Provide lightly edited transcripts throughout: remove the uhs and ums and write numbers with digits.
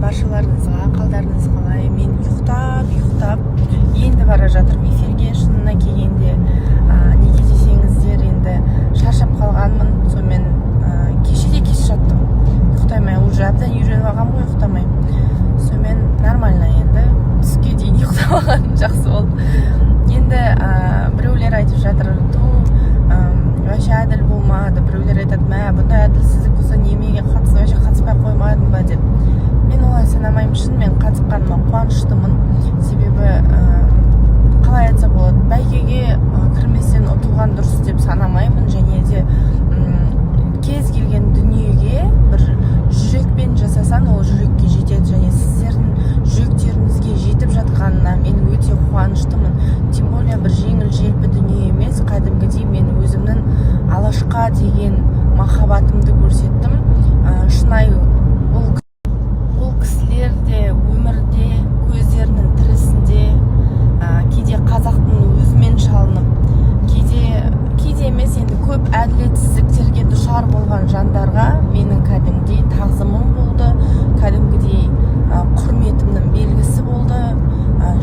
баршаларыңызға, қалдарыңыз қалай? Мен ұйықтап енді бара жатырмын эфирге. Шынына келгенде неге десеңіздер, енді шаршап қалғанмын. Сонымен кеше де кеш жаттым, ұйықтамай, уже әбден үйреніп алғанмын ғой ұйықтамай. Сонымен нормально, енді түске дейін ұйықтап алғаным жақсы болды. Енді біреулер айтып жатыр, вообще әділ болмады. Біреулер айтады, бұндай әділсіздік болса немеге вообще қатыспай қоймадым ба деп. Мен олай санамаймын. Шынымен қатысқаныма қуаныштымын. Себебі қалай айтса болады, бәйгеге кірместен ұтылған дұрыс деп санамаймын. Және де кез келген дүниеге бір жүрекпен жасасан, ол жүрекке жетеді. Және сіздердің жүректеріңізге жетіп жатқанына мен өте қуаныштымын. Тем более бір жеңіл желпі дүние емес. Кәдімгідей мен өзімнің алашқа деген махаббатымды көрсеттім. Шынайы бұл кісілер де өмірде, көздерінің тірісінде кейде қазақтың өзімен шалынып, кейде емес, енді көп әділетсіздіктерге душар болған жандарға менің кәдімгідей тағзымым болды, кәдімгідей құрметімнің белгісі болды.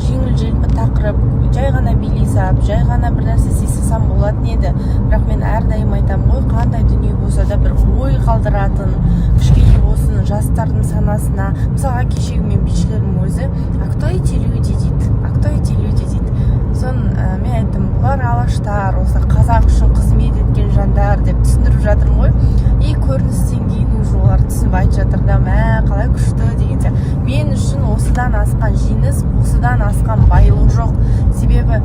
Жеңіл желпі тақырып, жай ғана билей сап, жай ғана бір нәрсе істесем болатын еді. Бірақ мен әрдайым айтамын ғой, қандай дүние болса да бір ой қалдыратын, кішкене болсын жастардың санасына. Мысалға кешегі мен бишілердің өзі, а кто эти люди дейді, а кто эти люди дейді. Соны мен айттым, бұлар алаштар, осы қазақ үшін қызмет еткен жандар деп түсіндіріп жатырмын ғой. И көріністен кейін уже олар түсініп айтып жатыр да, қалай күшті деген сияқты. Мен үшін осыдан асқан жеңіс, осыдан асқан байлық жоқ. Себебі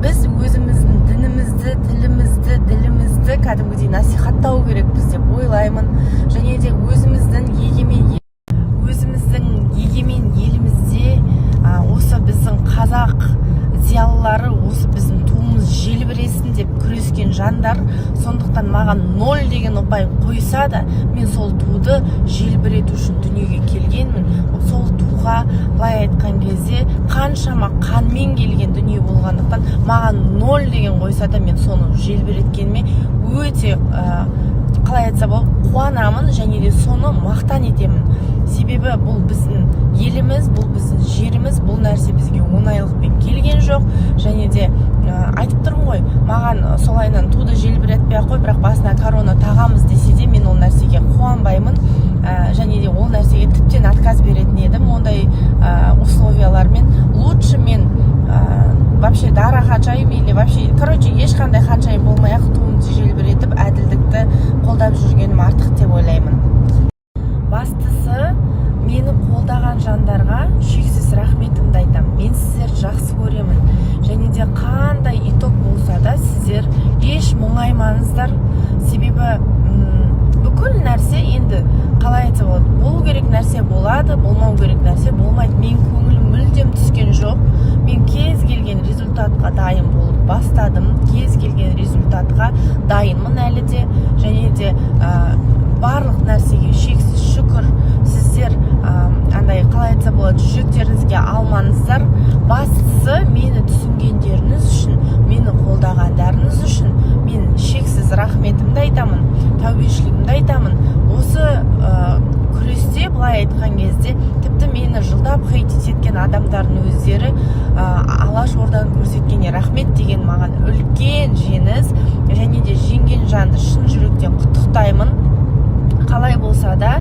біз өзіміздің дінімізді, тілімізді, ділімізді кәдімгідей насихаттау керекпіз деп ойлаймын. Және де өзіміздің егемен елімізде осы біздің қазақ зиялылары, осы біздің туымыз желбіресін деп күрескен жандар. Сондықтан маған 0 деген ұпай қойса да, мен сол туды желбірету үшін дүниеге келгенмін. Сол туға былай айтқан кезде қаншама қанмен келген дүние болғандықтан маған 0 деген қойса да, мен соны желбіреткеніме өте қалай айтса болады, қуанамын. Және де соны мақтан етемін. Себебі бұл біздің еліміз, бұл біздің жеріміз, бұл нәрсе бізге оңайлықпен келген жоқ. Және де айтып тұрмын ғой, маған солайынан туды желбіретпей ақ қой, бірақ басына корона тағамыз десе де мен ол нәрсеге қуанбаймын. Және де ол нәрсеге тіптен отказ беретін едім. Ондай условиялармен лучше мен вообще дара ханшайым или вообще, ешқандай ханшайым болмай ақ туымды желбіретіп, әділдікті қолдап жүргенім артық деп ойлаймын. Бастысы, мені қолдаған жандарға шексіз рахметімді айтамын. Мен сіздерді жақсы көремін. Және де қандай итог болса да, сіздер еш мұңаймаңыздар. Себебі бүкіл нәрсе енді қалай айтса болады, болу керек нәрсе болады, болмау керек нәрсе болмайды. Мен көңілім мүлдем түскен жоқ. Мен кез келген результатқа дайын болып бастадым. Кез келген результатқа дайынмын әлі де. Және де барлық нәрсеге шексіз шүкір. Сіздер андай қалай айтса болады, жүректеріңізге алмаңыздар. Бастысы, мені түсінгендеріңіз үшін, мені қолдағандарыңыз үшін мен шексіз рахметімді айтамын, тәубешілігімді айтамын. Осы күресте былай айтқан кезде тіпті мені жылдап хейт еткен адамдардың өздері алаш орданы көрсеткеніне рахмет деген маған үлкен жеңіс. Және де жеңген жанды шын жүректен құттықтаймын. Қалай болса да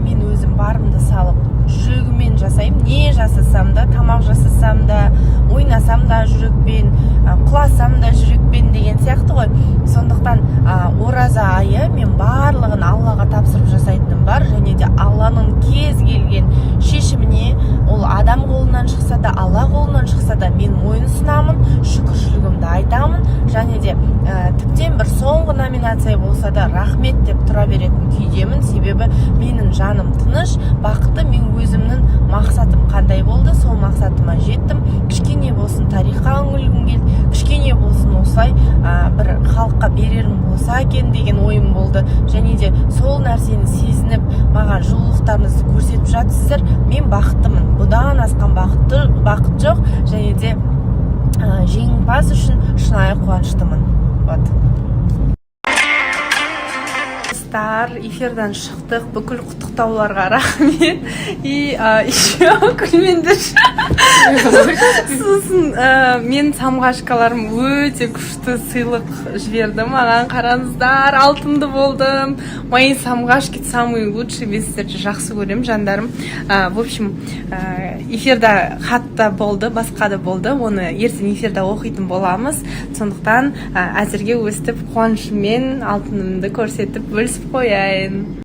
мен өзім барымды салып жүрегіммен жасаймын. Не жасасам да, тамақ жасасам да, ойнасам да жүрекпен, құласам да жүрекпен деген сияқты ғой. Сондықтан ораза айы мен барлығын Аллаға тапсырып жасайтыным бар. Және де Алланың кез келген шешіміне, ол адам қолынан шықса да, Алла қолынан шықса да, мен мойын сұнамын, шүкіршілігімді айтамын. Және де тіптен бір соңғы номинация болса да рахмет деп тұра беретін күйдемін. Себебі менің жаным тыныш, бақытты. Мен өзімнің мақсатым қандай болды, сол мақсатыма жеттім. Кішкене болсын тарихқа үңілгім келді, кішкене болсын осылай бір халыққа берерім болса екен деген ойым болды. Және де сол нәрсені сезініп, маған жылулықтарыңызды көрсетіп жатсыздар. Мен бақыттымын. Бұдан асқан бақыт жоқ. Және де жеңімпаз үшін шынайы қуаныштымын. достар, эфирдан шықтық. Бүкіл құттықтауларға рахмет. И еще күлмеңдер. Сосын мен самғашкаларым өте күшті сыйлық жіберді. Маған қараңыздар, алтынды болдым. Мои самғашки самые лучшие. Мен сіздерді жақсы көрем, жандарым. В общем, эфирда хатта болды, басқа да болды. Оны ертең эфирда оқитын боламыз. Сондықтан әзірге өстіп қуанышыммен алтынымды көрсетіп бөлісіп қояйын.